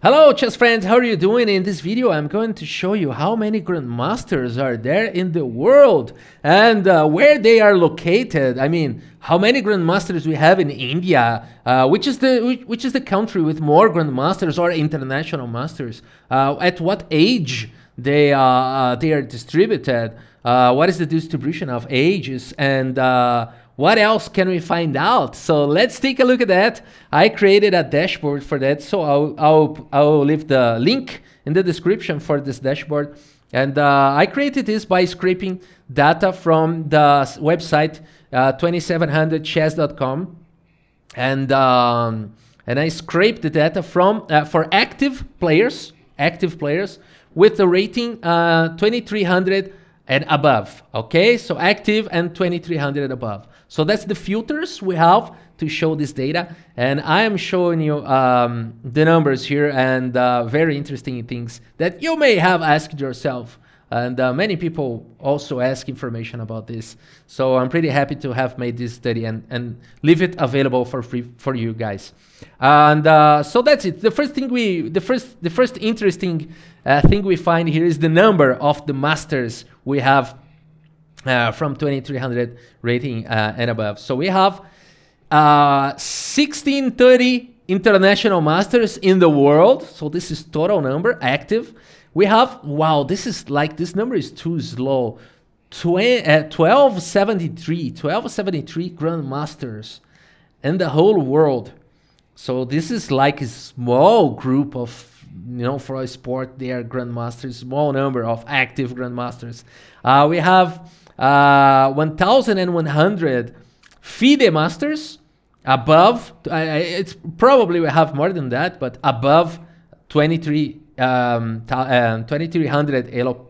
Hello chess friends, how are you doing? In this video I'm going to show you how many grandmasters are there in the world and where they are located. I mean, how many grandmasters we have in India, which is the country with more grandmasters or international masters, at what age they are distributed, what is the distribution of ages, and what else can we find out? So let's take a look at that. I created a dashboard for that, so I'll leave the link in the description for this dashboard. And I created this by scraping data from the website 2700chess.com, and I scraped the data from for active players with the rating 2300 and above. Okay, so active and 2300 above. So that's the filters we have to show this data, and I am showing you the numbers here and very interesting things that you may have asked yourself, and many people also ask information about this. So I'm pretty happy to have made this study and leave it available for free for you guys. And so that's it. The first thing the first interesting thing we find here is the number of the masters we have from 2300 rating and above. So we have 1630 international masters in the world. So this is total number active. We have, wow, this number is too slow. 1273 grandmasters in the whole world. So this is like a small group of, for a sport, they are grandmasters, small number of active grandmasters. We have 1,100 FIDE masters above. It's probably we have more than that, but above 2300 ELO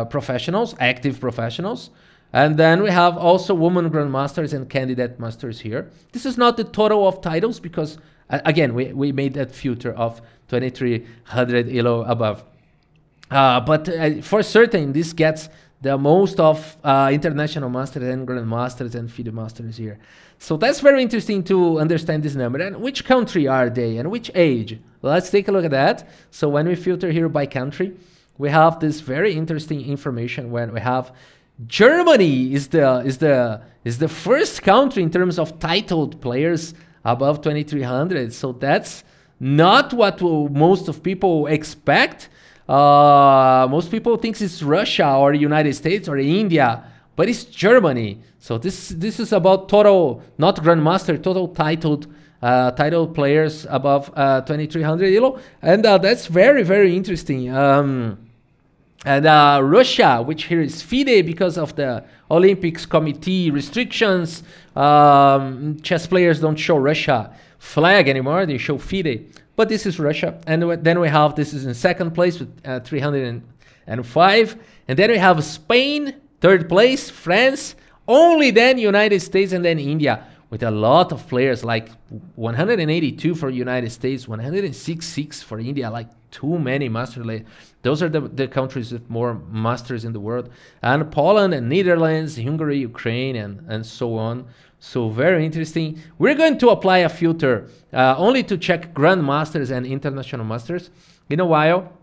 professionals, active professionals. And then we have also women grandmasters and candidate masters here. This is not the total of titles because, again, we made that filter of 2300 ELO above. But for certain, this gets the most of international masters and grandmasters and FIDE masters here. So that's very interesting to understand this number. And which country are they and which age? Let's take a look at that. So when we filter here by country, we have this very interesting information when we have Germany is the first country in terms of titled players above 2300. So that's not what most of people expect. Most people think it's Russia or United States or India, but it's Germany. So this is about total, not grandmaster, total titled players above 2300 ELO, and that's very, very interesting. And Russia, which here is FIDE because of the Olympics committee restrictions, chess players don't show Russia flag anymore, they show FIDE. But this is Russia. And then we have, this is in second place with 305. And then we have Spain, third place, France, only then United States, and then India, with a lot of players, like 182 for United States, 166 for India, like too many masters. Those are the countries with more masters in the world. And Poland and Netherlands, Hungary, Ukraine, and so on. So very interesting. We're going to apply a filter only to check grandmasters and international masters in a while.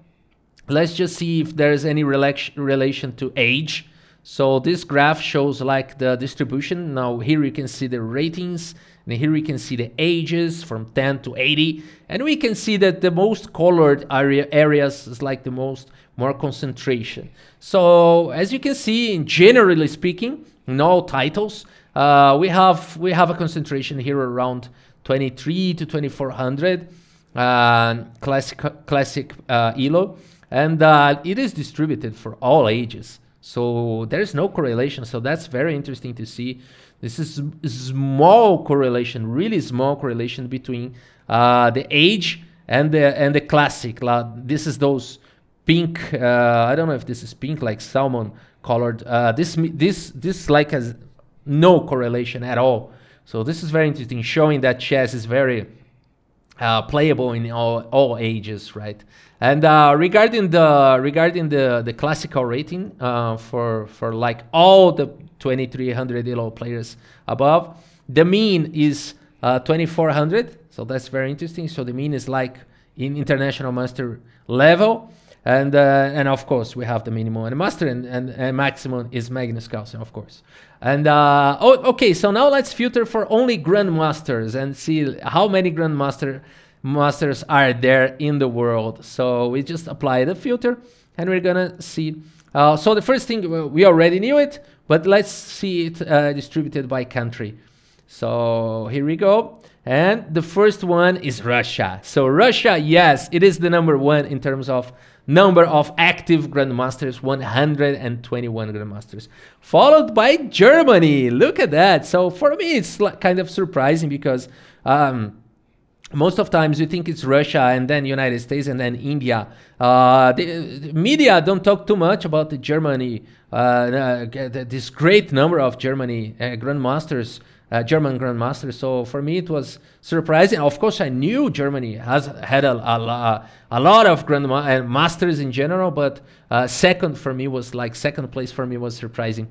Let's just see if there's any relation to age. So this graph shows like the distribution. Now here you can see the ratings, and here we can see the ages from 10 to 80, and we can see that the most colored areas is like the more concentration. So as you can see, generally speaking, in all titles, we have a concentration here around 23 to 2400 classic ELO, and it is distributed for all ages. So there's no correlation. So that's very interesting to see. This is small correlation, really small correlation between the age and the classic. This is those pink. I don't know if this is pink, like salmon colored. This like has no correlation at all. So this is very interesting, showing that chess is very playable in all ages, right? And regarding the classical rating for like all the 2300 ELO players above, the mean is 2400. So that's very interesting. So the mean is like in international master level. And of course, we have the minimum and master, and maximum is Magnus Carlsen, of course. And okay, so now let's filter for only grandmasters and see how many masters are there in the world. So we just apply the filter, and we're gonna see. So the first thing, we already knew it, but let's see it distributed by country. So here we go. And the first one is Russia. So Russia, yes, it is the #1 in terms of number of active grandmasters, 121 grandmasters, followed by Germany. Look at that. So for me, it's kind of surprising because most of times you think it's Russia and then United States and then India. The media don't talk too much about the Germany, this great number of Germany grandmasters, German grandmasters. So for me, it was surprising. Of course, I knew Germany has had a lot of grandmasters in general, but second place for me was surprising.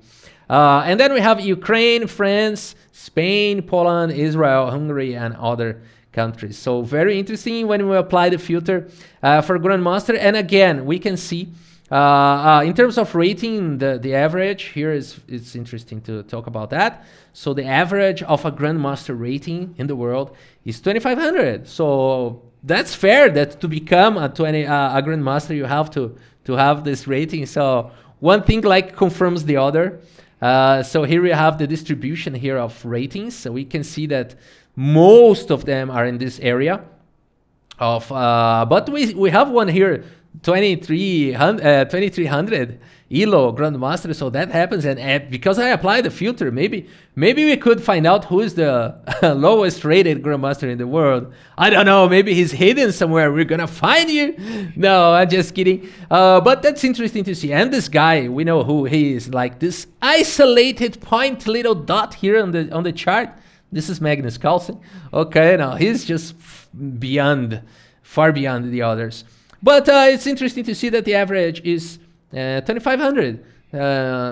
And then we have Ukraine, France, Spain, Poland, Israel, Hungary, and other countries. So very interesting when we apply the filter for grandmaster. And again, we can see in terms of rating, the average here it's interesting to talk about that. So the average of a grandmaster rating in the world is 2,500. So that's fair that to become a grandmaster, you have to have this rating. So one thing confirms the other. So here we have the distribution here of ratings. So we can see that most of them are in this area of, but we have one here, 2300 ELO grandmaster. So that happens, and because I applied the filter, maybe we could find out who is the lowest rated grandmaster in the world. I don't know, maybe he's hidden somewhere. We're gonna find you. No, I'm just kidding. But that's interesting to see. And this guy, we know who he is, like this isolated point little dot here on the chart. This is Magnus Carlsen. Okay, now he's just far beyond the others. But it's interesting to see that the average is 2,500.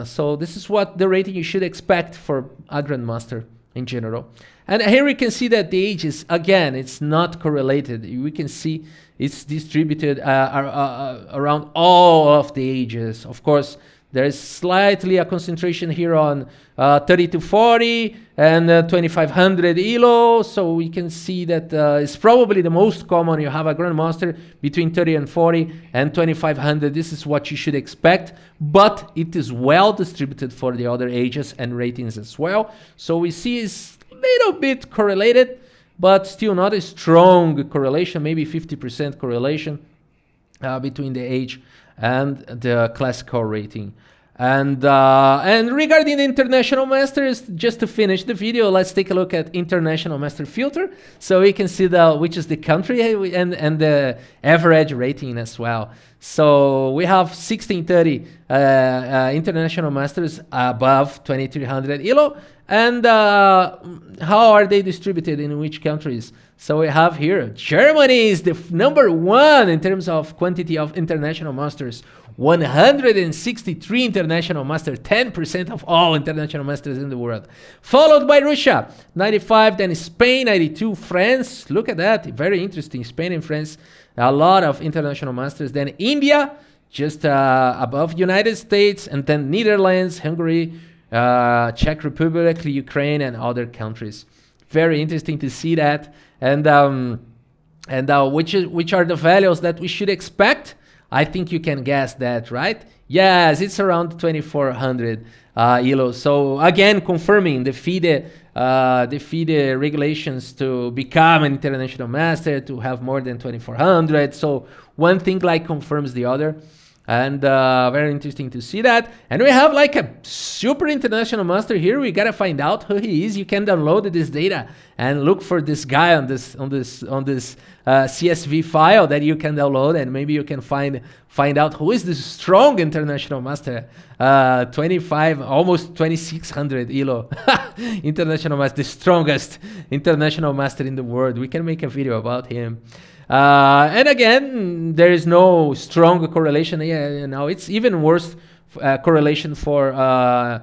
So this is what the rating you should expect for a grandmaster in general. And here we can see that the ages, again, it's not correlated. We can see it's distributed around all of the ages. Of course, there's slightly a concentration here on 30 to 40 and 2,500 ELO. So we can see that it's probably the most common. You have a grandmaster between 30 and 40 and 2,500. This is what you should expect, but it is well distributed for the other ages and ratings as well. So we see it's a little bit correlated, but still not a strong correlation, maybe 50% correlation between the age and the classical rating. And regarding the international masters, just to finish the video, let's take a look at international master filter, so we can see which is the country and the average rating as well. So we have 1630 international masters above 2,300 ELO, and how are they distributed in which countries? So we have here Germany is the #1 in terms of quantity of international masters. 163 international masters, 10% of all international masters in the world. Followed by Russia, 95, then Spain, 92, France, look at that, very interesting, Spain and France, a lot of international masters. Then India, just above United States, and then Netherlands, Hungary, Czech Republic, Ukraine, and other countries. Very interesting to see that. And which are the values that we should expect? I think you can guess that, right? Yes, it's around 2,400 ELO. So again, confirming the FIDE regulations to become an international master, to have more than 2,400. So one thing confirms the other. And very interesting to see that. And we have a super international master here. We gotta find out who he is. You can download this data and look for this guy on this CSV file that you can download, and maybe you can find out who is this strong international master. 25, almost 2,600 ELO international master, the strongest international master in the world. We can make a video about him. And again, there is no strong correlation. Yeah, it's even worse correlation for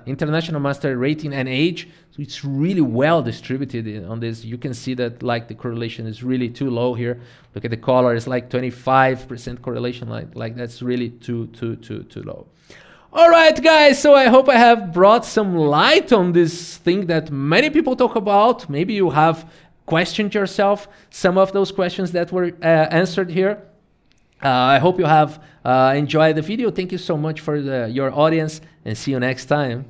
international master rating and age. So it's really well distributed on this. You can see that like the correlation is really too low here. Look at the color, it's like 25% correlation, like that's really too low. All right, guys, so I hope I have brought some light on this thing that many people talk about. Maybe you have questioned yourself some of those questions that were answered here. I hope you have enjoyed the video. Thank you so much for your audience, and see you next time.